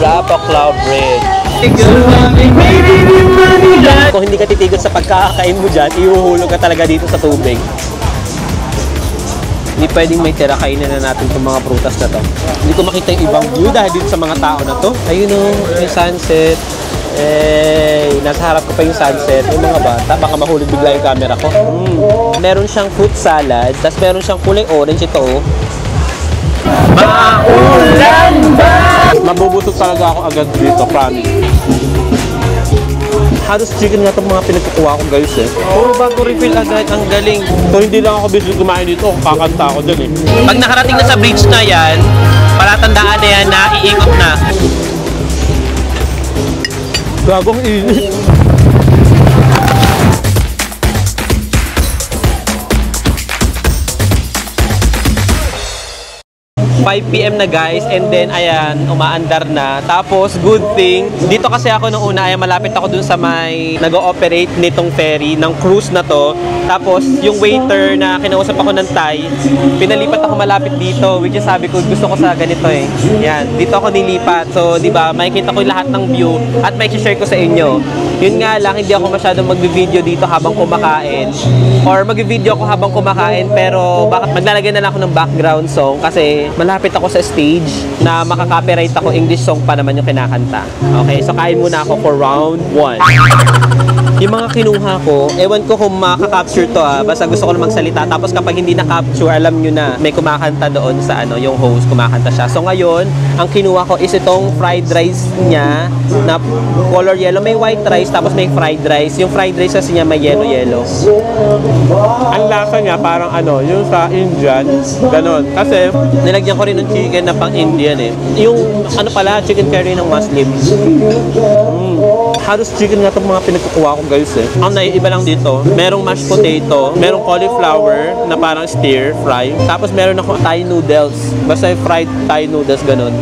Bravo Cloud Bridge. Kung hindi ka titigil sa pagkakakain mo dyan, ihuhulog ka talaga dito sa tubig. Hindi pwedeng may tira, kainin na natin itong mga prutas na to. Hindi ko makita yung ibang view dahil dito sa mga tao na to. Ayun o, may sunset. Nasa harap ko pa yung sunset. Yung mga bata, baka mahulog bigla yung camera ko. Meron siyang fruit salad, tapos meron siyang kulay orange ito. Maulan ba? Mabubusog talaga ako agad dito, promise. Halos chicken nga itong mga pinagkukuha ko guys eh. Puro bago refill agad, ang galing. So hindi lang ako busy kumain dito, kakanta ako dyan eh. Pag nakarating na sa bridge na yan, palatandaan na yan na iikot na. Gagong init. 5 PM na guys, and then ayan, umaandar na. Tapos good thing, dito kasi ako nung una, ayan, malapit ako dun sa may nag-ooperate nitong ferry, ng cruise na to. Tapos yung waiter na kinausap ako ng Thai, pinalipat ako malapit dito, which is sabi ko, gusto ko sa ganito eh. Yan, dito ako nilipat. So, di ba, makikita ko lahat ng view at may share ko sa inyo. Yun nga lang, hindi ako masyadong mag-video dito habang kumakain. Or mag-video ako habang kumakain, pero bakit maglalagay na lang ako ng background song kasi malapit ako sa stage na makaka-copyright ako, English song pa naman yung kinakanta. Okay, so kain muna ako for round 1. Yung mga kinuha ko, ewan ko kung makaka-capture to basta gusto ko na magsalita. Tapos kapag hindi na-capture, alam nyo na may kumakanta doon sa ano, yung host, kumakanta siya. So ngayon, ang kinuha ko is itong fried rice niya na color yellow. May white rice, tapos may fried rice. Yung fried rice kasi niya may yellow-yellow. Ang lasa niya parang ano, yung sa Indian, ganon. Kasi nilagyan ko rin ng chicken na pang Indian eh. Yung ano pala, chicken curry ng Muslim. Halos chicken nga itong mga pinagkukuha ko guys eh. Ang naiiba lang dito, merong mashed potato, merong cauliflower na parang stir fry, tapos meron ako Thai noodles, basta fried Thai noodles ganon.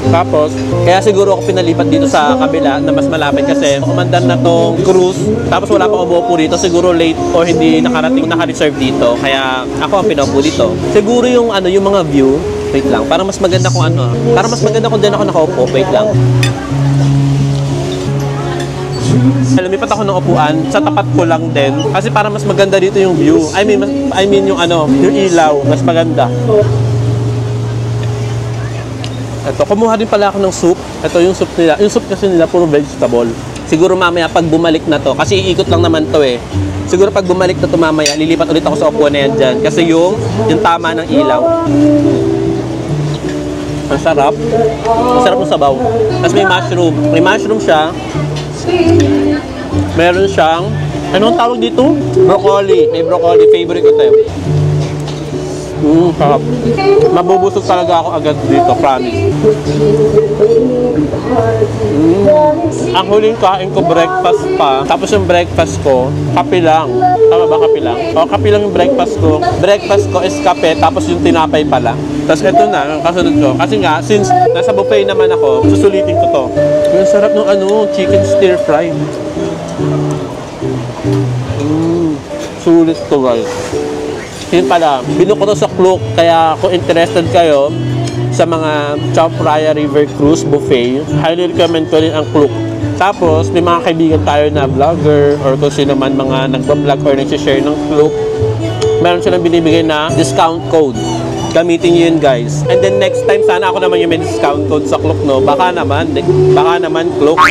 Tapos, kaya siguro ako pinalipat dito sa kabila na mas malapit kasi kumandar na tong cruise, tapos wala pang umuupo dito, siguro late or hindi nakarating, naka-reserve dito, kaya ako ang pinaupo dito. Siguro yung ano, yung mga view, wait lang, para mas maganda kung ano, para mas maganda kung dyan ako nakaupo, wait lang. Lumipat ako ng upuan, sa tapat ko lang din kasi para mas maganda dito yung view. I mean yung ano, yung ilaw, mas maganda. Ito, kumuha din pala ako ng soup. Ito yung soup nila. Yung soup kasi nila puro vegetable. Siguro mamaya pag bumalik na to, kasi iikot lang naman to eh. Siguro pag bumalik na to mamaya, lilipat ulit ako sa upuan na yan dyan. Kasi yung tama ng ilaw. Ang sarap. Ang sarap ng sabaw. Tapos may mushroom. May mushroom siya. Meron siyang, anong tawag dito? Broccoli. May broccoli. Favorite ko tayo. Sarap. Mabubusog talaga ako agad dito, promise. Ang huling kain ko, breakfast pa. Tapos yung breakfast ko, kape lang. Tama ba, kape lang? O, kape lang yung breakfast ko. Breakfast ko is kape, tapos yung tinapay pala. Tapos ito na, ang kasunod ko. Kasi nga, since nasa buffet naman ako, susulitin ko to. Yung sarap ng ano, chicken stir fry. Sulit to guys. Yun pala, binuko to sa Klook, kaya kung interested kayo sa mga Chao Phraya River Cruise Buffet, highly recommend ko rin ang Klook. Tapos, may mga kaibigan tayo na vlogger or kung sino man mga nagbablog or nagsishare ng Klook, meron silang binibigay na discount code. Gamitin nyo yun guys. And then next time, sana ako naman yung may discount code sa Klook, no? Baka naman Klook.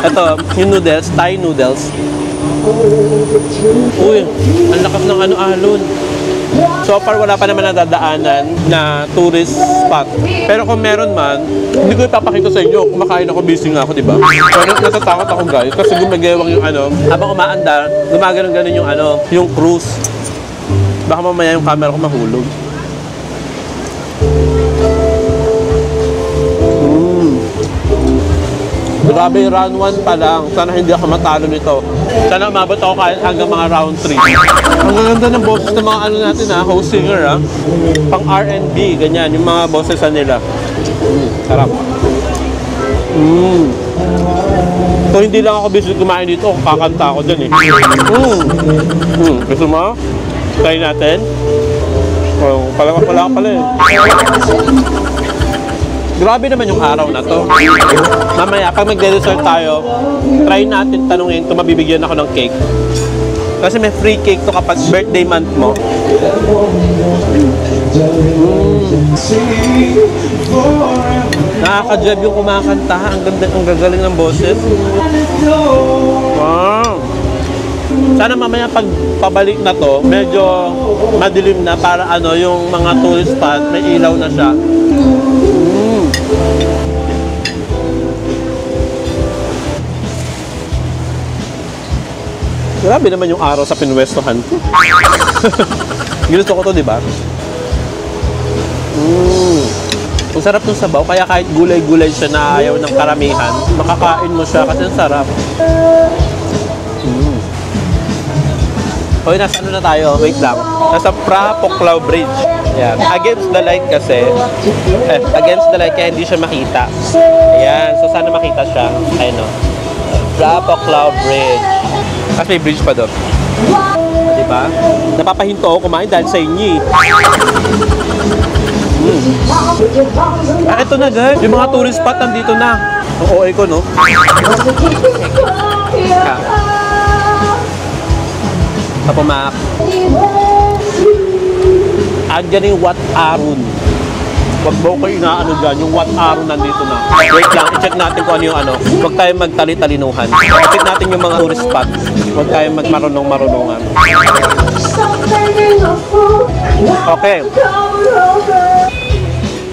Ito, yung noodles, Thai noodles. Uy, ang lakas ng ano, alon. So far, wala pa naman nadadaanan na tourist spot. Pero kung meron man, hindi ko ipapakita sa inyo. Kumakain ako, busy nga ako, diba? Pero natatakot ako guys, kasi gumagewang yung ano. Habang umaandar, gumaganon-ganon yung ano, yung cruise. Baka mamaya yung camera ko mahulog. Grabe, round 1 pa lang. Sana hindi ako matalo nito. Sana umabot ako kahit hanggang mga round 3. Ang ganda ng boses ng mga ano natin host singer pang R&B, ganyan, yung mga boses nila. Sarap. So hindi lang ako busy kumain dito, kakanta ako dyan eh. Gusto mo? Try natin. Wala ka pala eh. Grabe naman yung araw na to. Mamaya, pag magde-dessert tayo, try natin tanungin kung mabibigyan ako ng cake. Kasi may free cake to kapag birthday month mo. Nakaka-drive yung kumakanta. Ang ganda, ang gagaling ng boses. Wow! Sana mamaya pag pabalik na to, medyo madilim na para ano, yung mga tourist spot, may ilaw na siya. Grabe naman yung araw sa pinwestohan ko. Ginusto ko to, di ba? Ang sarap ng sabaw, kaya kahit gulay-gulay siya na ayaw ng karamihan, makakain mo siya kasi ang sarap. Hoy, nasa ano na tayo? Wait lang. Nasa Phra Poclao Bridge. Ayan. Against the light kasi. Against the light kaya hindi siya makita. Ayan. So, sana makita siya. Ayun o. Phra Poclao Bridge. Kasi may bridge pa doon. Diba? Napapahinto ako kumain dahil sa inyo eh. Ito na guys. Yung mga tourist spot nandito na. Ang OA ko, no? Sa pumak. Andyan yung Wat Arun. Huwag mo kayo inaano dyan, yung Wat Arun nandito na. Wait lang, i-check natin kung ano yung ano. Huwag tayong magtali-talinuhan. I-check natin yung mga tourist spot. Huwag tayong magmarunong-marunongan. Okay.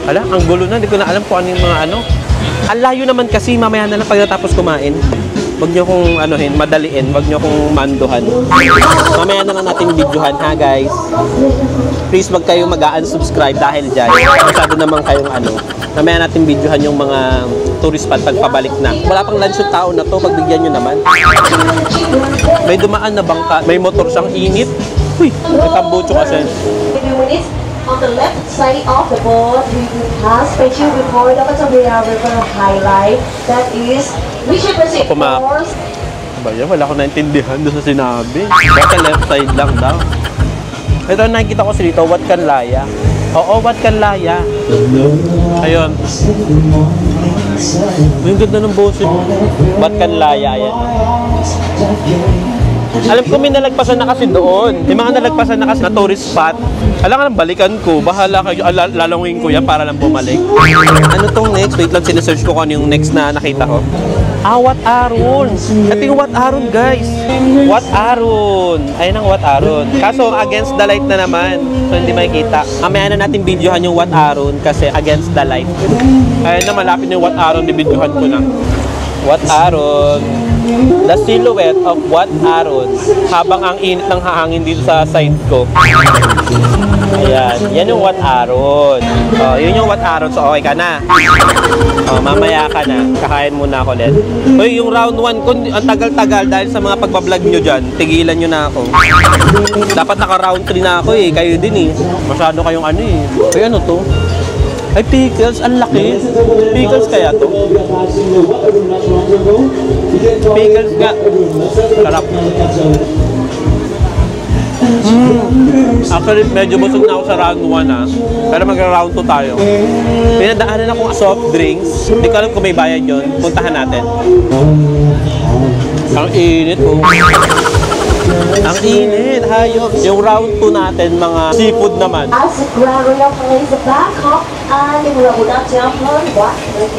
Ala, ang gulo na. Hindi ko na alam kung ano yung mga ano. Ang layo naman kasi, mamaya na lang pagkatapos kumain. Huwag nyo kong anuhin, madaliin. Huwag nyo kong manduhan. Mamaya na lang natin videohan ha guys. Please wag kayong mag-unsubscribe dahil dyan. Masyado naman kayong ano. Mamaya natin videohan yung mga tourist spot pagpabalik na. Wala pang lunch yung tao na to, pagbigyan nyo naman. May dumaan na bangka. May motor siyang init. Uy, may tambucho kasi. On the left side of the board, we have special report dapat sabihin river highlight. That is, we should proceed course. Baya, wala ko naintindihan doon sa sinabi. Basta left side lang daw. Ito nakikita ko dito, Wat Kanlaya. Oo, Wat Kanlaya. Ayun. Yung ganda ng boses. Wat Kanlaya, yan. Alam ko may nalagpasan na kasi doon. May mga nalagpasan na kasi na tourist spot. Alam nga, balikan ko. Bahala kayo. Lalawin ko yan para lang bumalik. Ano tong next? Wait lang, sinesearch ko kung ano yung next na nakita ko. Wat Arun. Ito yung Wat Arun, guys. Wat Arun. Ayun ang Wat Arun. Kaso, against the light na naman. So, hindi makikita. Mamaya na natin videohan yung Wat Arun kasi against the light. Ayun na, malapit yung Wat Arun. Videohan ko na. Wat Arun. The silhouette of Wat Arun habang ang init ng hangin dito sa side ko. Ayan, yan yung Wat Arun. Oh, yun yung Wat Arun. So okay ka na. Oh, mamaya ka na. Kakain muna ako ulit. Hoy, yung round 1 ko, ang tagal-tagal dahil sa mga pagbablog nyo dyan. Tigilan nyo na ako. Dapat naka-round 3 na ako eh. Kayo din eh. Masyado kayong ano eh. Hoy, ano to? Ay, pickles. Ang laki. Pickles kaya to? Pickles nga. Sarap. Actually, medyo busog na ako sa round 1 ha. Pero mag-round 2 tayo. Pinadaanan akong soft drinks. Hindi ko alam kung may bayad yun. Puntahan natin. Ang init oh. Ang init, hayop. Yung round 2 natin, mga seafood naman.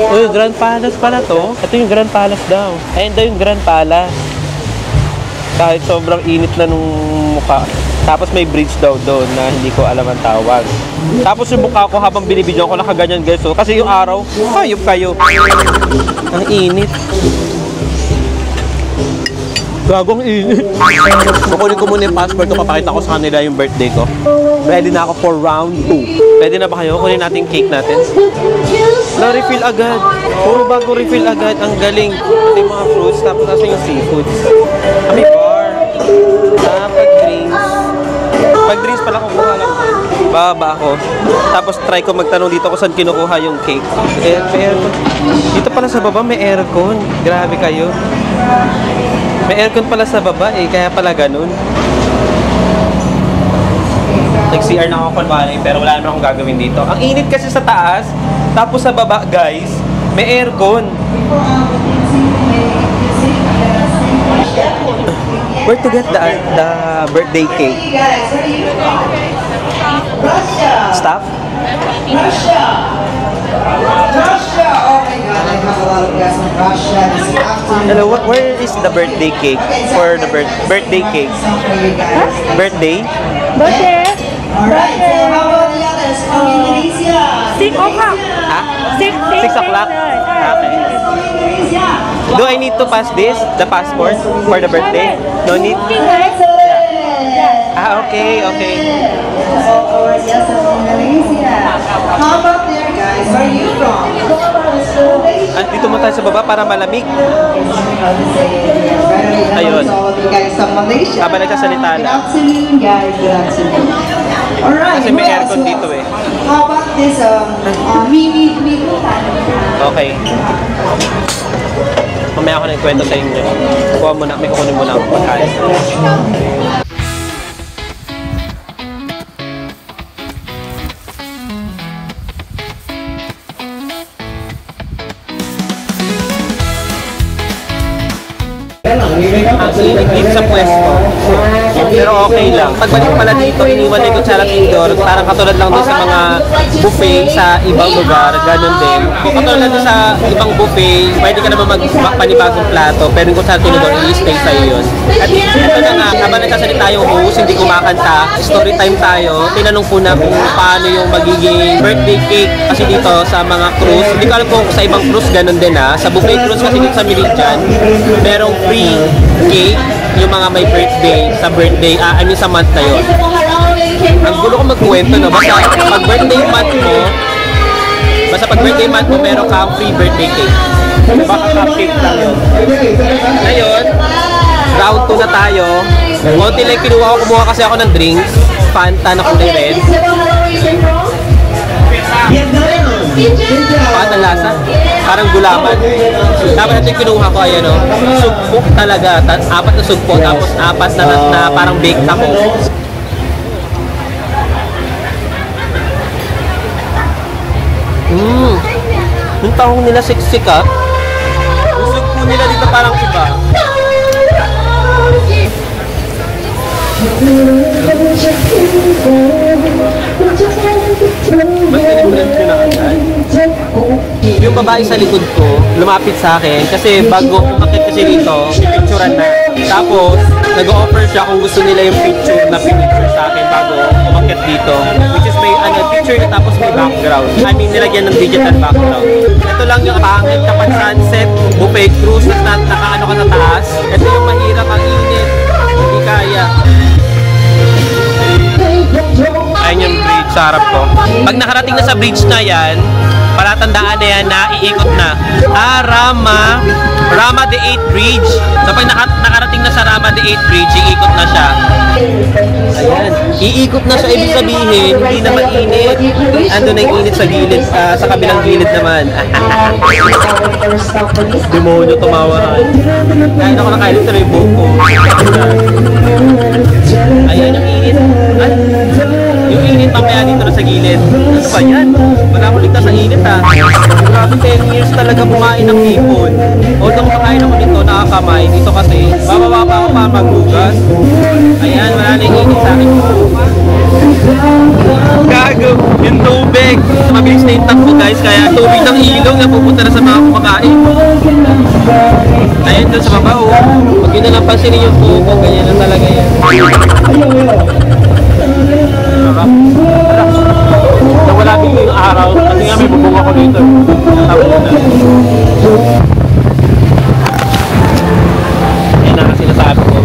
Uy, Grand Palace pala to. Ito yung Grand Palace daw. Ayun daw yung Grand Palace. Kahit sobrang init na nung mukha. Tapos may bridge daw doon na hindi ko alam ang tawag. Tapos yung mukha ko habang binibidyo ko nakaganyan guys. So, kasi yung araw, hayop kayo. Ang init. Gagong init. Kukunin ko muna yung passport ko, papakita ko sa kanila yung birthday ko. Ready na ako for round 2. Ready na ba kayo? Kunin natin yung cake natin. Wala, refill agad. Puro bago refill agad. Ang galing. Ito yung mga fruits, tapos nasa yung seafood. May bar. Pag drinks. Pag drinks pala kukuha lang. Baba ako. Tapos try ko magtanong dito kung saan kinukuha yung cake. Aircon. Dito pala sa baba may aircon. Grabe kayo. May aircon pala sa baba eh, kaya pala ganun. Nag-CR na ako kunwari, pero wala naman akong gagawin dito. Ang init kasi sa taas, tapos sa baba, guys, may aircon. Where to get the birthday cake? Staff? Russia! Oh my God, I have a lot of guests from Russia this afternoon. Hello, where is the birthday cake for the birthday cake? Birthday? Alright, so how about the others from Indonesia? 6 o'clock. Ah? 6 6 o'clock? Okay. Do I need to pass this, the passport, for the birthday? No need? Ah, okay, okay. Of course, yes, from Indonesia. How about there, guys? Where are you from? Ah, dito mo tayo sa baba para malamig. Ayun. So, you guys from Malaysia. Habang nagsasalita Good na. afternoon, guys. Good afternoon. Alright, Kasi may who else? aircon dito eh. How about this, Mimi? Okay. Mamaya ako nagkwento sa inyo. Kuha mo na, may kukunin mo na ako pagkain. Ang init dito sa pwesto. Pero okay lang. Pagbalik pala dito, iniwan na yung kutsara indoor. Parang katulad lang doon sa mga buffet sa ibang lugar. Ganon din. Kung katulad lang doon sa ibang buffet, pwede ka naman magpanibagong plato. Pero yung kutsara indoor, i-stay sa'yo yun. At ito na nga, habang nagsasalita yung host, hindi kumakanta, story time tayo. Tinanong ko na kung paano yung magiging birthday cake. Kasi dito sa mga cruise, hindi ko alam kung sa ibang cruise ganon din ha. Sa buffet cruise kasi dito sa Meridian, merong free cake yung mga may birthday sa birthday, I mean sa month na yun. Ang gulo ko magkwento, no? Basta pag birthday month mo, meron kang free birthday cake. Baka cupcake lang yun. Ngayon, round 2 na tayo. Konti lang kinuha ko, kumuha kasi ako ng drinks. Fanta na kulay red. Paano lasa? Parang gulaman. Tapos ito yung kinuha ko, ayan o. Sugpok talaga. 4 na sugpok, tapos 4 na parang baked ako. Yung tahong nila siksik ah. Yung sugpo nila dito parang iba. Mas nilibrand ko na agad. Yung babae sa likod ko, lumapit sa akin kasi bago umakit kasi dito, picturean na. Tapos, nag-offer siya kung gusto nila yung picture na pinicture sa akin bago umakit dito. Which is may picture na tapos may background. I mean, nilagyan ng digital background. Ito lang yung pangit kapag sunset, buffet cruise, nakaano ka sa taas. Ito yung mahirap, ang init. Hindi kaya. Ayun yung bridge sa harap ko. Pag nakarating na sa bridge na yan, palatandaan na yan na iikot na. Rama the 8th Bridge. So pag nakarating na sa Rama the 8th Bridge, iikot na siya. Ayan. Iikot na siya, ibig sabihin, hindi na mainit. Ando na yung init sa gilid, sa kabilang gilid naman. Demonyo tumawa. Kain ako nakain sa yung buhok ko. Ayan yung init. Yung init mamaya dito na sa gilid. Ano ba yan? Wala akong ligtas sa init ha. Grabe 10 years talaga kumain ng hipon. Although kumakain ako dito, nakakamay. Dito kasi, bababa pa ako para maghugas. Ayan, wala na yung init sa akin. Gago! Yung tubig! Mabilis na yung takbo guys, kaya tubig ng ilong na pupunta na sa mga kumakain. Ayan doon sa baba oh. Pag yun na lang pansinin yung buko, ganyan na talaga yan. Nawala bigla yung araw kasi nga may bubong ako dito. Natawag na. Yan na kasi nasabi ko.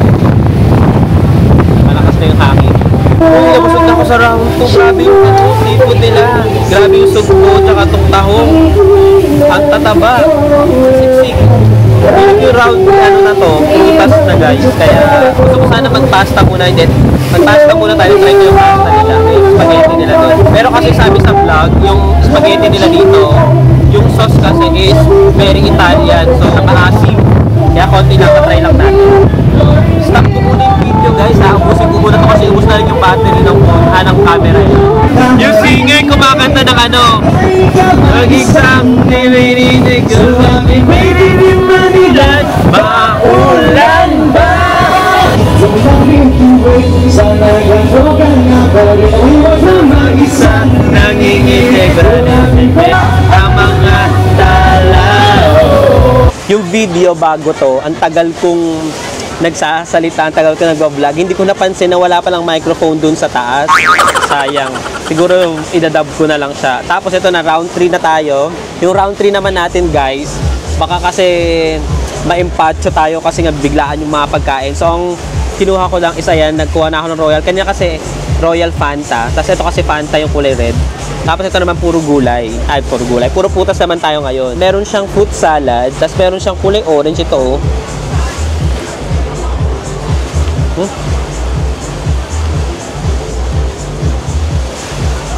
Malakas na yung hangin. Uy, namusod ako sa round 2. Grabe yung seafood nila. Grabe yung sugpo tsaka itong tahong. Ang tataba. Siksik. Yung round na to, itas na guys. Kaya gusto ko sana mag-pasta muna. Mag-pasta muna tayo. Try ko yung pasta nila. Yung spaghetti nila doon. Pero kasi sabi sa vlog, yung spaghetti nila dito, yung sauce kasi is very Italian. So, napaasim. Kaya konti lang, try lang natin. Stop ko muna yung video guys ha. Ubusin ko muna to kasi ubus na rin yung battery ng phone, ng camera. Yung singer kumakanta ng ano. Mag-exam, nilininig ko kami, may dinimanilad, maulan ba? Sana gano'n ka nga pa rin, huwag na mag-isa, nanginginig ang mga tao. Yung video bago to, ang tagal kong nagsasalita, ang tagal ko nag-vlog, hindi ko napansin na wala palang microphone dun sa taas. Sayang. Siguro idadub ko na lang siya. Tapos ito na, round 3 na tayo. Yung round 3 naman natin guys, baka kasi ma-impacho tayo kasi nga biglaan yung mga pagkain. So ang kinuha ko lang isa yan, nagkuha na ako ng Royal. Kanya kasi Royal Fanta. Tapos ito kasi Fanta yung kulay red. Tapos ito naman puro gulay. Ay, puro gulay. Puro putas naman tayo ngayon. Meron siyang fruit salad. Tapos meron siyang kulay orange ito.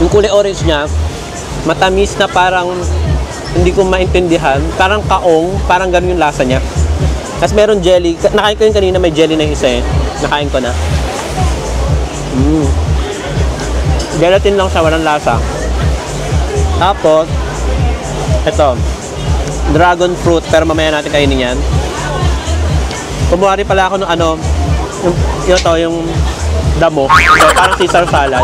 Yung kulay orange niya, matamis na parang hindi ko maintindihan. Parang kaong, parang ganun yung lasa niya. Tapos meron jelly. Nakain ko yun kanina, may jelly na isa eh. Nakain ko na. Gelatin lang siya, walang lasa. Tapos, ito. Dragon fruit, pero mamaya natin kainin yan. Kumuha rin pala ako ng ano, yung damo. So, parang Caesar salad.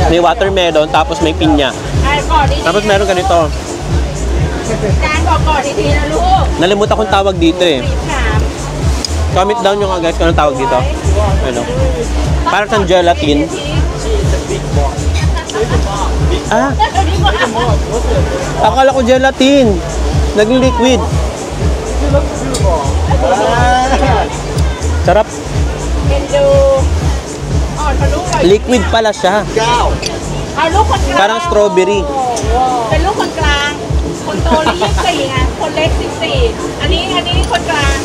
May watermelon, tapos may pinya. Tapos meron ganito. Nalimutan kong tawag dito eh. Comment down nyo nga guys kung anong tawag dito. Ano? Parang siyang gelatin. Ah! Akala ko gelatin. Naging liquid. Sarap. Liquid pala siya. Parang strawberry. เป็นลูกคนกลางคนโตนี่24ไงคนเล็ก14อันนี้คนกลาง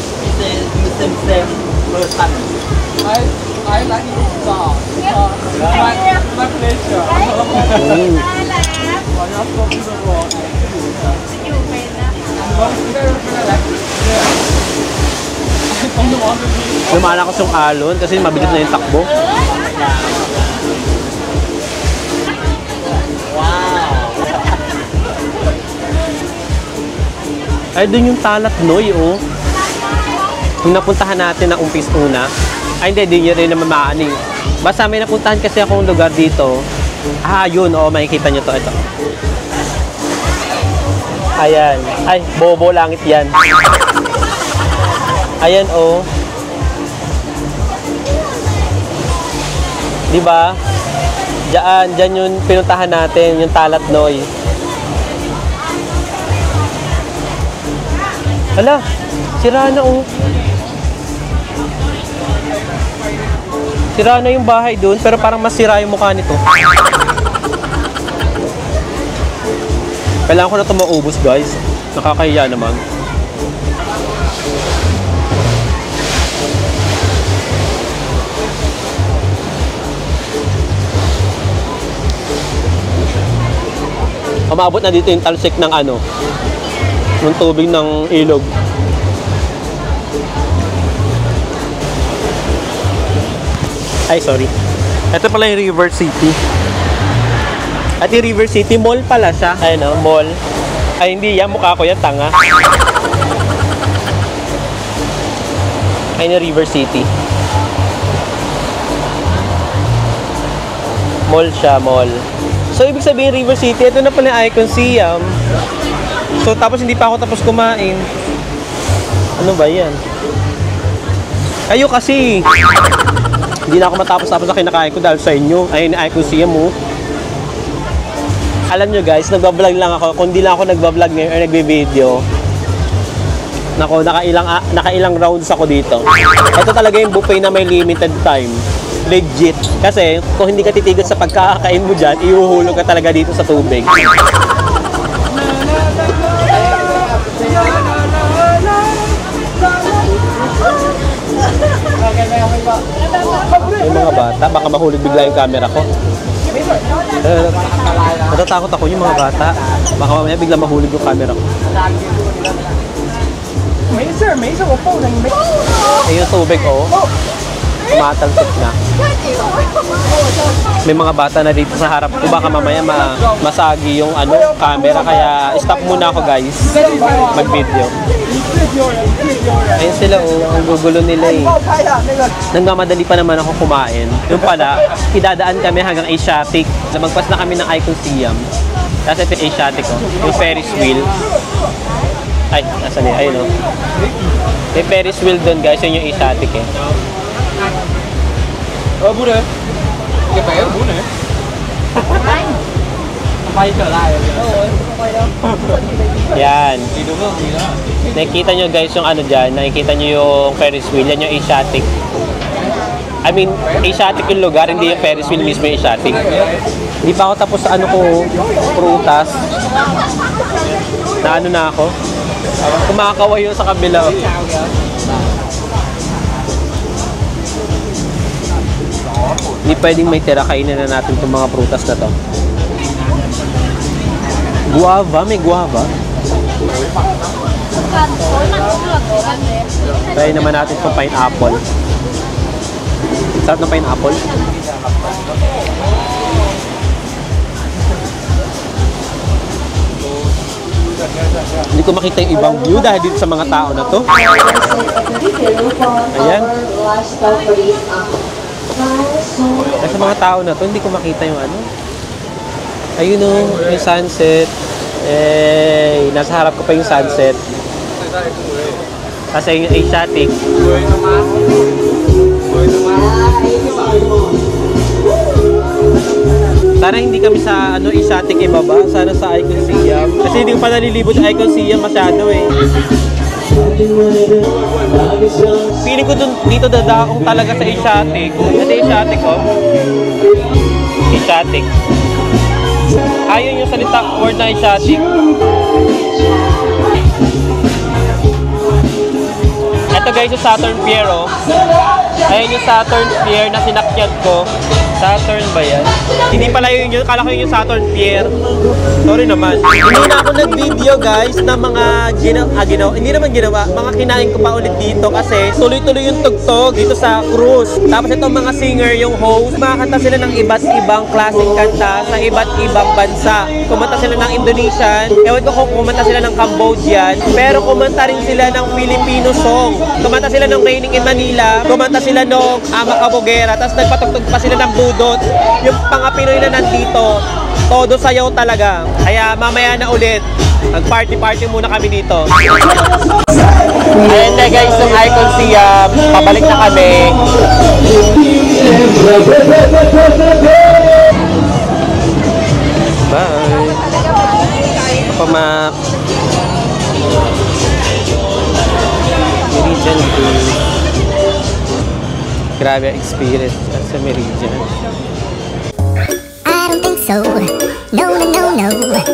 Lumala ko sa alon kasi mabilis na yung takbo. Ay, doon yung Talat Noy, oh. Yung napuntahan natin na umpis una. Ay, hindi nyo rin naman maaning. Basta may napuntahan kasi akong lugar dito. Ah, yun, oh, makikita nyo to. Ito. Ayan. Ay, bobo langit yan. Ayan, oh. Diba? Diyan yung pinuntahan natin, yung Talat Noy. Hala, sira na oh. Sira na yung bahay doon, pero parang masira yung mukha nito. Kailangan ko na ito maubos guys. Nakakahiya naman. Umabot na dito yung talsik ng ano, ng tubig ng ilog. Ay, sorry. Ito pala yung River City. At yung River City, mall pala siya. Ayun o, mall. Ay, hindi yan. Mukha ko yan, tanga. Ayun yung River City. Mall siya, mall. So, ibig sabihin River City, ito na pala yung Icon Siam. So, tapos hindi pa ako tapos kumain. Ano ba yan? Ayo kasi. Hindi na ako matapos-tapos na kinakain ko dahil sa inyo. Ayun, Icon Siam mo. Alam nyo guys, nagbablog lang ako. Kung di lang ako nagbablog ngayon or nagbe-video, nako, nakailang rounds ako dito. Ito talaga yung buffet na may limited time. Legit. Kasi, kung hindi ka titigil sa pagkakain mo dyan, ihuhulog ka talaga dito sa tubig. Yung mga bata, baka mahulog bigla yung camera ko. Natatakot ako yung mga bata. Baka mamaya bigla mahulog yung camera ko. Ay, yung tubig, oh. Tumatalsik na. May mga bata na dito sa harap ko. Baka mamaya masagi yung camera. Kaya stop muna ako, guys. Mag-video. Ayun sila, oh. Ang gugulo nila, eh. Nagmamadali pa naman ako kumain. Yung pala, idadaan kami hanggang Asiatic. Magpas na kami ng Icon Siam. Tapos ito yung Asiatic, oh. Yung Ferris wheel. Ay, nasan yun? Ayun, oh. May Ferris wheel doon, guys. Yun yung Asiatic, eh. Bún ơi, cái bé bún này. Quay trở lại rồi. Yan. Thì đúng không? Thì đó. Nakikita nyo, guys, yung dyan. Nakikita nyo yung Ferris wheel. Yan yung Asiatic. I mean, Asiatic yung lugar. Hindi yung Ferris wheel mismo yung Asiatic. Hindi pa ako tapos sa prutas. Na ako. Kumakaway yun sa kabila. Hindi pwedeng may tira, kainin na natin itong mga prutas na to. Guava, may guava. Try naman natin itong pineapple. Sarap ng pineapple. Hindi ko makita yung ibang view dahil dito sa mga tao na to. Ayan. Sa mga tao na to, hindi ko makita yung Ayun o, yung sunset. Nasa harap ko pa yung sunset. Kasi yung Asiatic. Sana hindi kami sa Asiatic ibaba. Sana sa Icon Siam. Kasi hindi ko pa nalilibot sa Icon Siam masyado eh. Feeling ko dito dadaong talaga sa Asiatic. Kasi Asiatic, oh. Asiatic. Ayun yung salita word na Asiatic. Ito guys, yung Saturn Pier, oh. Ayun yung Saturn Pier na sinakyan ko. Saturn ba yan? Hindi pala yun yun. Kala ko yun yung Saturn Pier. Sorry naman. Hindi na ako nag-video guys na mga hindi naman ginawa. Mga kinain ko pa ulit dito kasi tuloy-tuloy yung tugtog dito sa cruise. Tapos itong mga singer, yung host, makakanta sila ng iba't ibang klaseng kanta sa iba't ibang bansa. Kumanta sila ng Indonesian. Ewan ko kung kumanta sila ng Cambodian. Pero kumanta rin sila ng Filipino song. Kumanta sila ng Raining in Manila. Kumanta sila ng Ama Kabogera. Tapos nagpatugtog pa sila ng Budot. Yung mga Pinoy na nandito, todo sayaw talaga. Kaya mamaya na ulit, mag-party-party muna kami dito. Ayan na guys, yung Icon Siam. Pabalik na kami. Bye. Pamak. Meridian Cruise. Grabe experience sa Meridian. I don't think so. No, no, no, no.